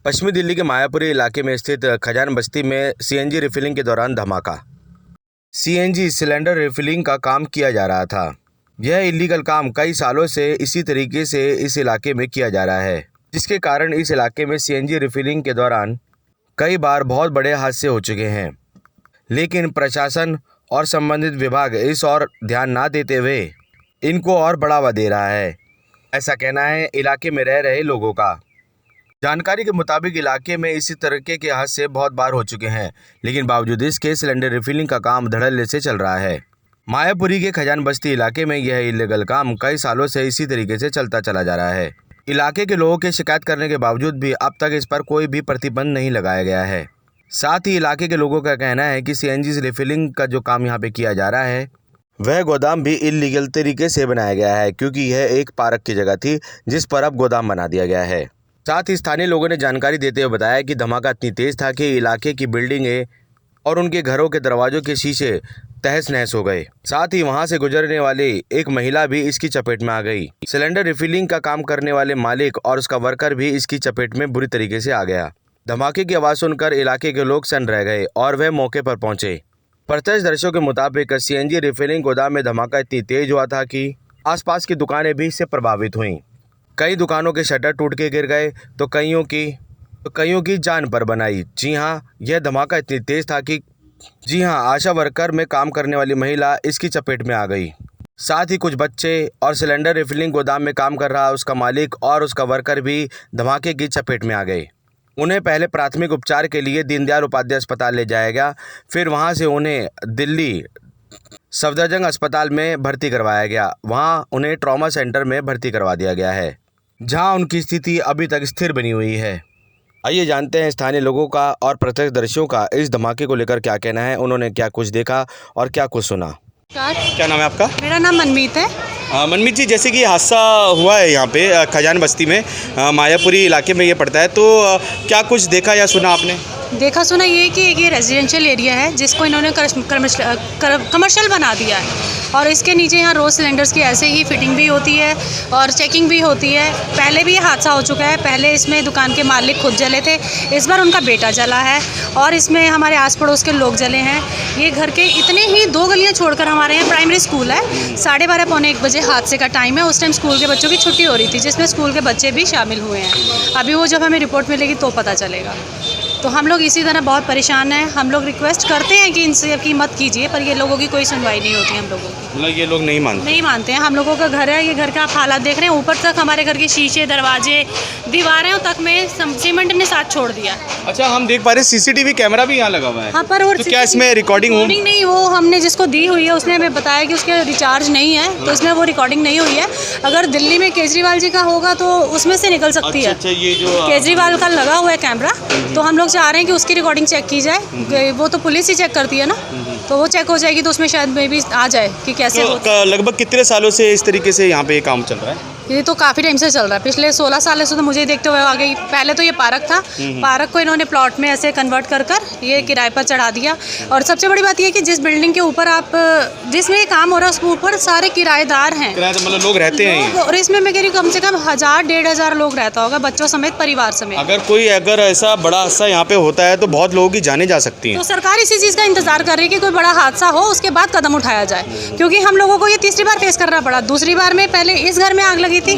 पश्चिमी दिल्ली के मायापुरी इलाके में स्थित खजान बस्ती में सीएनजी रिफिलिंग के दौरान धमाका। सीएनजी सिलेंडर रिफिलिंग का काम किया जा रहा था। यह इलीगल काम कई सालों से इसी तरीके से इस इलाके में किया जा रहा है, जिसके कारण इस इलाके में सीएनजी रिफिलिंग के दौरान कई बार बहुत बड़े हादसे हो चुके हैं। लेकिन प्रशासन और संबंधित विभाग इस ओर ध्यान ना देते हुए इनको और बढ़ावा दे रहा है, ऐसा कहना है इलाके में रह रहे लोगों का। जानकारी के मुताबिक इलाके में इसी तरीके के हादसे बहुत बार हो चुके हैं, लेकिन बावजूद इसके सिलेंडर रिफिलिंग का काम धड़ल्ले से चल रहा है। मायापुरी के खजान बस्ती इलाके में यह इलीगल काम कई सालों से इसी तरीके से चलता चला जा रहा है। इलाके के लोगों के शिकायत करने के बावजूद भी अब तक इस पर कोई भी प्रतिबंध नहीं लगाया गया है। साथ ही इलाके के लोगों का कहना है कि सीएनजी रिफिलिंग का जो काम यहाँ पे किया जा रहा है वह गोदाम भी इलीगल तरीके से बनाया गया है, क्योंकि यह एक पार्क की जगह थी जिस पर अब गोदाम बना दिया गया है। साथ ही स्थानीय लोगों ने जानकारी देते हुए बताया कि धमाका इतनी तेज था कि इलाके की बिल्डिंगें और उनके घरों के दरवाजों के शीशे तहस नहस हो गए। साथ ही वहां से गुजरने वाली एक महिला भी इसकी चपेट में आ गई। सिलेंडर रिफिलिंग का काम करने वाले मालिक और उसका वर्कर भी इसकी चपेट में बुरी तरीके से आ गया। धमाके की आवाज़ सुनकर इलाके के लोग सन्न रह गए और वह मौके पर पहुंचे। प्रत्यक्षदर्शियों के मुताबिक सीएनजी रिफिलिंग गोदाम में धमाका इतनी तेज हुआ था कि आसपास की दुकानें भी इससे प्रभावित हुईं। कई दुकानों के शटर टूट के गिर गए तो कईयों की जान पर बनाई। जी हाँ, यह धमाका इतनी तेज था कि आशा वर्कर में काम करने वाली महिला इसकी चपेट में आ गई। साथ ही कुछ बच्चे और सिलेंडर रिफिलिंग गोदाम में काम कर रहा उसका मालिक और उसका वर्कर भी धमाके की चपेट में आ गए। उन्हें पहले प्राथमिक उपचार के लिए दीनदयाल उपाध्याय अस्पताल ले जाया गया, फिर वहां से उन्हें दिल्ली सफदरजंग अस्पताल में भर्ती करवाया गया। वहां उन्हें ट्रॉमा सेंटर में भर्ती करवा दिया गया है, जहां उनकी स्थिति अभी तक स्थिर बनी हुई है। आइए जानते हैं स्थानीय लोगों का और प्रत्यक्षदर्शियों का इस धमाके को लेकर क्या कहना है, उन्होंने क्या कुछ देखा और क्या कुछ सुना। क्या नाम है आपका? मेरा नाम मनमीत है। मनमीत जी, जैसे कि हादसा हुआ है यहाँ पे खजान बस्ती में, मायापुरी इलाके में ये पड़ता है, तो क्या कुछ देखा या सुना आपने? देखा सुना ये कि ये रेजिडेंशियल एरिया है जिसको इन्होंने कमर्शियल बना दिया है और इसके नीचे यहाँ रोज सिलेंडर्स की ऐसे ही फिटिंग भी होती है और चेकिंग भी होती है। पहले भी ये हादसा हो चुका है, पहले इसमें दुकान के मालिक खुद जले थे, इस बार उनका बेटा जला है और इसमें हमारे आस पड़ोस के लोग जले हैं। ये घर के इतने ही 2 गलियाँ छोड़कर हमारे यहाँ प्राइमरी स्कूल है। 12:30 पौने 1 बजे हादसे का टाइम है। उस टाइम स्कूल के बच्चों की छुट्टी हो रही थी, जिसमें स्कूल के बच्चे भी शामिल हुए हैं। अभी वो जब हमें रिपोर्ट मिलेगी तो पता चलेगा। तो हम लोग इसी तरह बहुत परेशान हैं। हम लोग रिक्वेस्ट करते हैं कि इनसे की मत कीजिए, पर ये लोगों की कोई सुनवाई नहीं होती हम लोगों की। मतलब ये लोग नहीं मानते हैं। हम लोगों का घर है, ये घर का आप हालात देख रहे हैं। ऊपर तक हमारे घर के शीशे, दरवाजे, दीवारें तक में सीमेंट ने साथ छोड़ दिया। अच्छा, हम देख पा रहे सीसीटीवी कैमरा भी यहाँ लगा हुआ है। हाँ, पर तो क्या इसमें रिकॉर्डिंग नहीं, वो हमने जिसको दी हुई है उसने हमें बताया कि उसके रिचार्ज नहीं है, तो इसमें वो रिकॉर्डिंग नहीं हुई है। अगर दिल्ली में केजरीवाल जी का होगा तो उसमें से निकल सकती है। अच्छा, ये जो केजरीवाल का लगा हुआ है कैमरा, तो हम लोग चाह रहे हैं कि उसकी रिकॉर्डिंग चेक की जाए। वो तो पुलिस ही चेक करती है ना, तो वो चेक हो जाएगी तो उसमें शायद मे भी आ जाए कि कैसे लगभग कितने सालों से इस तरीके से यहाँ पे ये काम चल रहा है? ये तो काफ़ी टाइम से चल रहा है, पिछले 16 साल से। तो मुझे देखते हुए आ गई। पहले तो ये पार्क था, पार्क को इन्होंने प्लॉट में ऐसे कन्वर्ट कर ये किराए पर चढ़ा दिया। और सबसे बड़ी बात ये कि जिस बिल्डिंग के ऊपर जिसमें ये काम हो रहा है उसके ऊपर सारे किराएदार हैं, मतलब लोग रहते हैं। और इसमें मैं कह रही हूँ कम से कम 1000-1500 लोग रहता होगा, बच्चों समेत, परिवार समेत। अगर ऐसा बड़ा हादसा यहाँ पे होता है तो बहुत लोगों की जाने जा सकती हैं। तो सरकार इसी चीज़ का इंतजार कर रही है कि कोई बड़ा हादसा हो, उसके बाद कदम उठाया जाए, क्योंकि हम लोगों को ये तीसरी बार फेस करना पड़ा। दूसरी बार में पहले इस घर में आग लगी थी,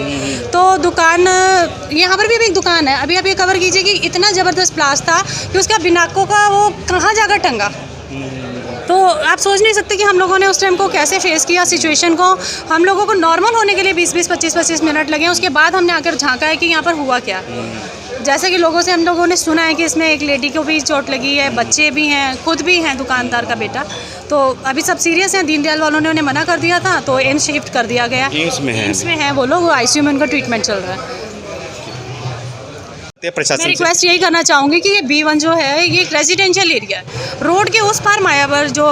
तो दुकान, यहाँ पर भी एक दुकान है, अभी आप ये कवर कीजिए कि इतना ज़बरदस्त ब्लास्ट था कि उसका बिनाकों का वो कहाँ जाकर टंगा। तो आप सोच नहीं सकते कि हम लोगों ने उस टाइम को कैसे फेस किया सिचुएशन को। हम लोगों को नॉर्मल होने के लिए 20-20, 25-25 मिनट लगे। उसके बाद हमने आकर झांका है कि यहाँ पर हुआ क्या। जैसे कि लोगों से हम लोगों ने सुना है कि इसमें एक लेडी को भी चोट लगी है, बच्चे भी हैं, खुद भी हैं, दुकानदार का बेटा। तो अभी सब सीरियस हैं। दीनदयाल वालों ने उन्हें मना कर दिया था, तो एम्स शिफ्ट कर दिया गया। एम्स में है वो लोग, आईसीयू में उनका ट्रीटमेंट चल रहा है। मैं रिक्वेस्ट यही करना चाहूँगी कि ये B1 जो है ये एक रेजिडेंशियल एरिया है। रोड के उस पार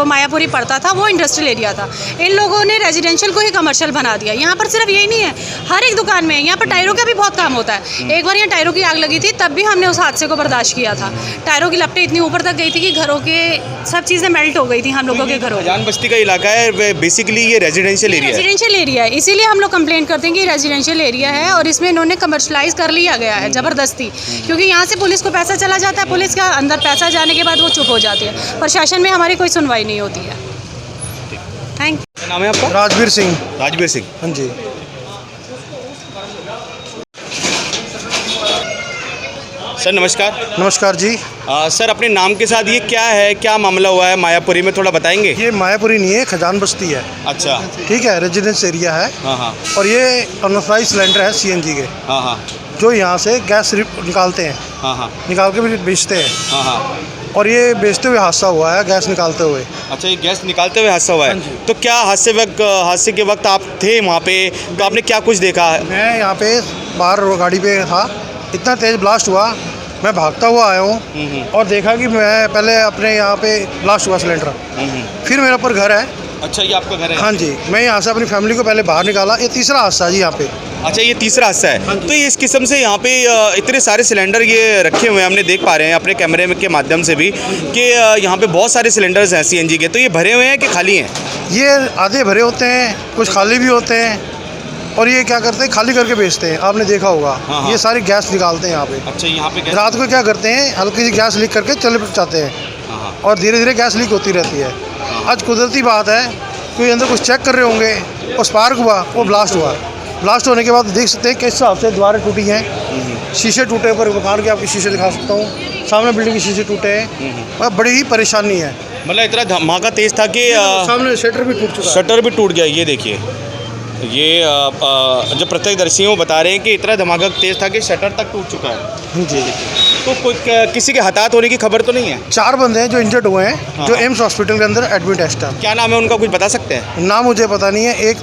मायापुरी पड़ता था, वो इंडस्ट्रियल एरिया था। इन लोगों ने रेजिडेंशियल को ही कमर्शियल बना दिया। यहाँ पर सिर्फ यही नहीं है, हर एक दुकान में यहाँ पर टायरों का भी बहुत काम होता है। एक बार यहाँ टायरों की आग लगी थी, तब भी हमने उस हादसे को बर्दाश्त किया था। टायरों की लपटें इतनी ऊपर तक गई थी कि घरों के सब चीज़ें मेल्ट हो गई थी हम लोगों के घरों। खजान बस्ती का इलाका है, बेसिकली ये रेजिडेंशियल एरिया है, इसीलिए हम लोग कंप्लेंट करते हैं कि रेजिडेंशियल एरिया है और इसमें इन्होंने कमर्शलाइज कर लिया गया है ज़बरदस्ती। क्योंकि यहाँ से पुलिस को पैसा चला जाता है, पुलिस का अंदर पैसा जाने के बाद वो चुप हो जाती है, प्रशासन में हमारी कोई सुनवाई नहीं होती है। Thank you. क्या नाम है आपका? राजवीर सिंह। राजवीर सिंह। हाँ जी। सर नमस्कार। नमस्कार जी। सर अपने नाम के साथ ये क्या है, क्या मामला हुआ है मायापुरी में, थोड़ा बताएंगे? ये मायापुरी नहीं है, खजान बस्ती है। अच्छा। ठीक है, रेजिडेंस एरिया है। हाँ हाँ और ये अनऑथराइज्ड सिलेंडर है सीएनजी के, हाँ हाँ जो यहाँ से गैस निकालते हैं, हाँ हाँ निकाल के भी बेचते हैं। हाँ हाँ। और ये बेचते हुए हादसा हुआ है, गैस निकालते हुए। अच्छा, ये गैस निकालते हुए हादसा हुआ हाँ है। जी। तो क्या हादसे के वक्त आप थे वहाँ पे, तो आपने क्या कुछ देखा? मैं यहाँ पे बाहर गाड़ी पे था, इतना तेज़ ब्लास्ट हुआ, मैं भागता हुआ आया हूँ और देखा कि मैं पहले अपने यहाँ पे ब्लास्ट हुआ सिलेंडर, फिर मेरे ऊपर घर है। अच्छा, ये आपका घर है? हाँ जी, मैं यहाँ से अपनी फैमिली को पहले बाहर निकाला। ये तीसरा हादसा है जी यहाँ पे। अच्छा, ये तीसरा हादसा है। तो ये इस किस्म से यहाँ पे इतने सारे सिलेंडर ये रखे हुए हैं, हमने देख पा रहे हैं अपने कैमरे के माध्यम से भी कि यहाँ पे बहुत सारे सिलेंडर्स हैं सीएनजी के। तो ये भरे हुए हैं कि खाली हैं? ये आधे भरे होते हैं, कुछ खाली भी होते हैं। और ये क्या करते हैं, खाली करके बेचते हैं, आपने देखा होगा। हाँ। ये सारी गैस निकालते हैं यहाँ पे। अच्छा, यहाँ पे रात को क्या करते हैं, हल्की सी गैस लीक करके चले जाते हैं हाँ। और धीरे धीरे गैस लीक होती रहती है। आज कुदरती बात है, कोई अंदर कुछ चेक कर रहे होंगे और स्पार्क हुआ, वो ब्लास्ट हुआ। ब्लास्ट होने के बाद देख सकते हैं किस हिसाब से दीवारें टूटी हैं, शीशे टूटे, ऊपर मकान के आपके शीशे दिखा सकता हूँ, सामने बिल्डिंग के शीशे टूटे हैं। और बड़ी ही परेशानी है। मतलब इतना धमाका तेज था कि सामने शटर भी टूट चुका है। शटर भी टूट गया। ये देखिए, ये जो प्रत्यक्षदर्शी हैं वो बता रहे हैं कि इतना धमाका तेज था कि शटर तक टूट चुका है। जी। तो कोई किसी के हताहत होने की खबर तो नहीं है? 4 बंदे हैं जो इंजर्ड हुए हैं, हाँ। जो एम्स हॉस्पिटल के अंदर एडमिट है इस टाइम। क्या नाम है उनका, कुछ बता सकते हैं? नाम मुझे पता नहीं है। एक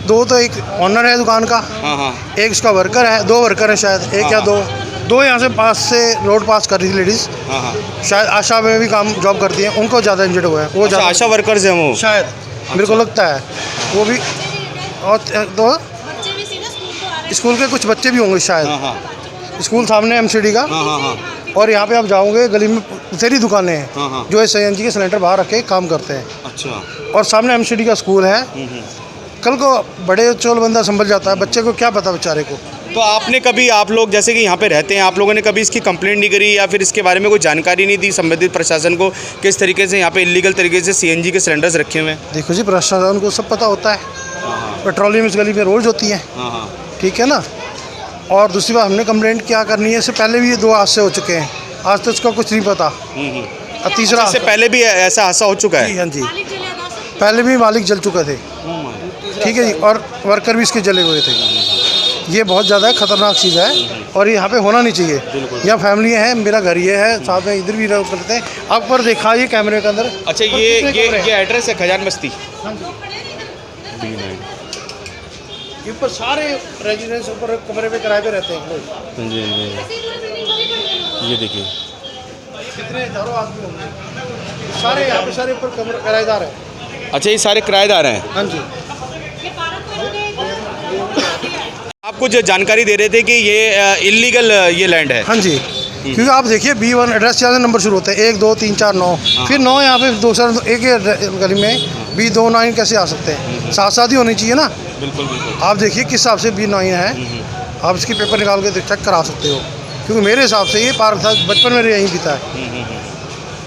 ऑनर है दुकान का, हाँ हाँ एक उसका वर्कर है, 2 वर्कर हैं शायद, एक या दो यहाँ से पास से रोड पास कर रही थी लेडीज़, हाँ हाँ। शायद आशा में भी काम जॉब करती हैं, उनको ज़्यादा इंजर्ड हुए हैं। वो अच्छा, ज़्यादा आशा वर्कर्स हैं वो? शायद, मेरे को लगता है वो भी। और तो स्कूल के कुछ बच्चे भी होंगे शायद। हाँ हाँ स्कूल सामने एमसीडी का। हाँ हाँ हाँ और यहाँ पे आप जाओगे गली में तेरी दुकानें हैं, हाँ हाँ। जो सीएनजी के सिलेंडर बाहर रख के काम करते हैं। अच्छा। और सामने एमसीडी का स्कूल है। कल को बड़े चोल बंदा संभल जाता है, बच्चे को क्या पता बेचारे को। तो आपने कभी, आप लोग जैसे कि यहाँ पे रहते हैं, आप लोगों ने कभी इसकी कंप्लेंट नहीं करी या फिर इसके बारे में कोई जानकारी नहीं दी संबंधित प्रशासन को, किस तरीके से यहाँ पे इलीगल तरीके से सीएनजी के सिलेंडर्स रखे हुए हैं? देखो जी, प्रशासन को सब पता होता है, पेट्रोलियम इस गली में रोज होती है। हाँ हाँ। ठीक है ना। और दूसरी बात, हमने कंप्लेंट क्या करनी है, इससे पहले भी ये 2 हादसे हो चुके हैं, आज तक इसका कुछ नहीं पता। और तीसरा, इससे पहले भी ऐसा हादसा हो चुका है? हाँ जी, पहले भी मालिक जल चुके थे। ठीक है जी, और वर्कर भी इसके जले हुए थे। ये बहुत ज़्यादा खतरनाक चीज़ है और यहाँ पे होना नहीं चाहिए। यहाँ फैमिलियाँ हैं, मेरा घर ये है, साथ में इधर भी रह करते हैं। आप पर देखा ये कैमरे के अंदर। अच्छा, ये एड्रेस है खजान बस्ती। ये ऊपर सारे रेजिडेंस ऊपर कमरे पे किराए पे रहते हैं लोग। हाँ जी, ये देखिए कितने हज़ारों आदमी होंगे, सारे यहाँ पे सारे ऊपर कमरे किराएदार हैं। अच्छा, ये सारे किराएदार हैं? हाँ जी। आप कुछ जानकारी दे रहे थे कि ये इलीगल ये लैंड है? हाँ जी, क्योंकि आप देखिए B1 एड्रेस से नंबर शुरू होते हैं, 1 2 3 4 9, फिर 9 यहाँ पे दूसरा एक ही गली में B29 कैसे आ सकते हैं? साथ साथ ही होनी चाहिए ना। बिल्कुल बिल्कुल। आप देखिए किस हिसाब से B9 है, आप इसकी पेपर निकाल के चेक करा सकते हो। क्योंकि मेरे हिसाब से ये पार्क था, बचपन में यहीं बीता है।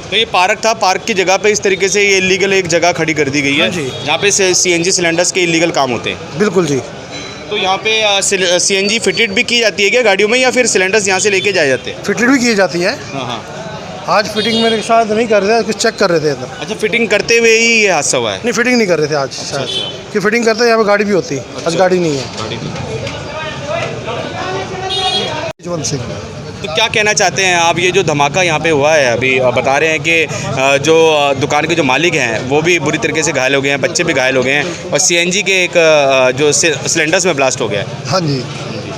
तो ये पार्क था, पार्क की जगह पे इस तरीके से ये इलीगल एक जगह खड़ी कर दी गई है, हाँ जी। जहाँ पे सीएनजी सिलेंडर्स के इलीगल काम होते हैं। बिल्कुल जी। तो यहाँ पे सीएनजी फिटेड भी की जाती है क्या गाड़ियों में, या फिर सिलेंडर्स यहाँ से लेके जाए जाते हैं? फिटेड भी की जाती है। हाँ हाँ। आज फिटिंग मेरे साथ नहीं कर रहे थे, कुछ चेक कर रहे थे अंदर। अच्छा, फिटिंग करते हुए ही ये हादसा हुआ है? नहीं, फिटिंग नहीं कर रहे थे आज शायद, कि फिटिंग करते यहाँ पे गाड़ी भी होती, आज गाड़ी नहीं है। जवंत सिंह। तो क्या कहना चाहते हैं आप, ये जो धमाका यहाँ पे हुआ है अभी बता रहे हैं कि जो दुकान के जो मालिक हैं वो भी बुरी तरीके से घायल हो गए हैं, बच्चे भी घायल हो गए हैं, और सीएनजी के एक जो सिलेंडर्स में ब्लास्ट हो गया है? हाँ जी,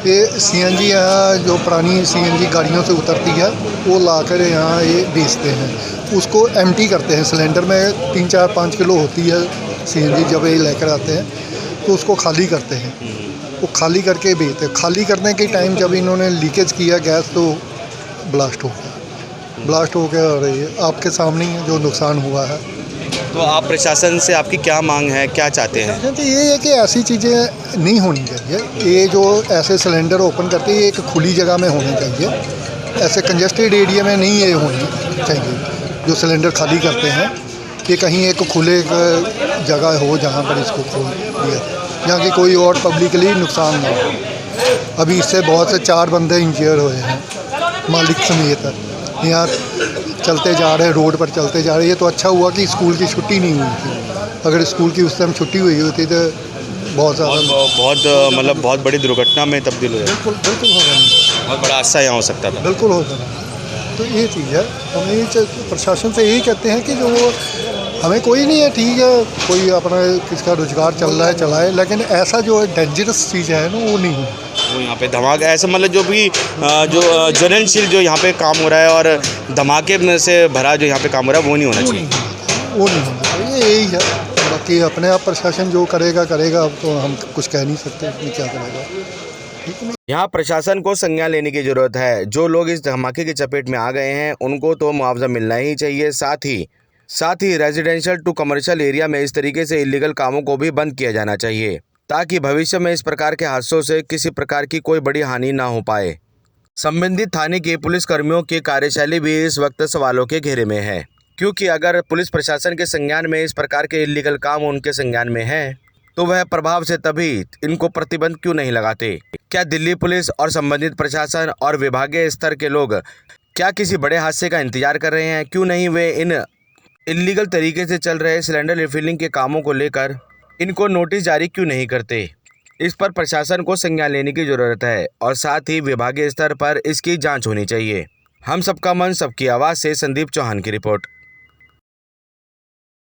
ये सीएनजी यहाँ जो पुरानी सीएनजी गाड़ियों से उतरती है वो लाकर यहाँ ये बेचते हैं, उसको एम्प्टी करते हैं। सिलेंडर में 3 4 5 किलो होती है सीएनजी, जब ये लेकर आते हैं तो उसको खाली करते हैं, वो खाली करके बेचते हैं। खाली करने के टाइम जब इन्होंने लीकेज किया गैस तो ब्लास्ट हो गया। ब्लास्ट हो गया और ये आपके सामने ही जो नुकसान हुआ है। तो आप प्रशासन से आपकी क्या मांग है, क्या चाहते हैं? तो ये है कि ऐसी चीज़ें नहीं होनी चाहिए। ये जो ऐसे सिलेंडर ओपन करते हैं ये एक खुली जगह में होने चाहिए, ऐसे कंजेस्टेड एरिया में नहीं ये होनी चाहिए। जो सिलेंडर खाली करते हैं कि कहीं एक खुले एक जगह हो जहाँ पर इसको खोल दिया, जहाँ की कोई और पब्लिकली नुकसान ना हो। अभी इससे बहुत से 4 बंदे इंजर्ड हुए हैं, मालिक समेत। यहाँ चलते जा रहे हैं, रोड पर चलते जा रहे हैं। ये तो अच्छा हुआ कि स्कूल की छुट्टी नहीं हुई थी। अगर स्कूल की उस टाइम छुट्टी हुई होती तो बहुत ज़्यादा मतलब बहुत बड़ी दुर्घटना में तब्दील हो जाए, बिल्कुल होगा नहीं, बहुत बड़ा हादसा यहाँ हो सकता था। बिल्कुल होगा नहीं। तो ये चीज़ है, हमें ये प्रशासन से यही कहते हैं कि जो हमें कोई नहीं है, ठीक है, कोई अपना किसका रोजगार चल रहा है चलाए, लेकिन ऐसा जो डेंजरस चीज़ है ना वो नहीं हो। वो यहाँ पे धमाका ऐसा मतलब जो भी जो ज्वलनशील जो यहाँ पे काम हो रहा है और धमाके में से भरा जो यहाँ पे काम हो रहा है वो नहीं होना चाहिए। वो नहीं होना चाहिए, यही है। बाकी अपने आप प्रशासन जो करेगा अब तो हम कुछ कह नहीं सकते उसमें क्या करेगा, ठीक है। यहाँ प्रशासन को संज्ञान लेने की जरूरत है। जो लोग इस धमाके की चपेट में आ गए हैं उनको तो मुआवजा मिलना ही चाहिए। साथ ही रेजिडेंशियल टू कमर्शियल एरिया में इस तरीके से इलीगल कामों को भी बंद किया जाना चाहिए, ताकि भविष्य में इस प्रकार के हादसों से किसी प्रकार की कोई बड़ी हानि ना हो पाए। संबंधित थाने के पुलिस कर्मियों की कार्यशैली भी इस वक्त सवालों के घेरे में है, क्योंकि अगर पुलिस प्रशासन के संज्ञान में इस प्रकार के इलीगल काम उनके संज्ञान में है तो वह प्रभाव से तभी इनको प्रतिबंध क्यों नहीं लगाते। क्या दिल्ली पुलिस और संबंधित प्रशासन और विभागीय स्तर के लोग क्या किसी बड़े हादसे का इंतजार कर रहे हैं? क्यों नहीं वे इन इलीगल तरीके से चल रहे सिलेंडर रिफिलिंग के कामों को लेकर इनको नोटिस जारी क्यों नहीं करते? इस पर प्रशासन को संज्ञान लेने की जरूरत है और साथ ही विभागीय स्तर पर इसकी जांच होनी चाहिए। हम सबका मन सबकी आवाज़ से संदीप चौहान की रिपोर्ट।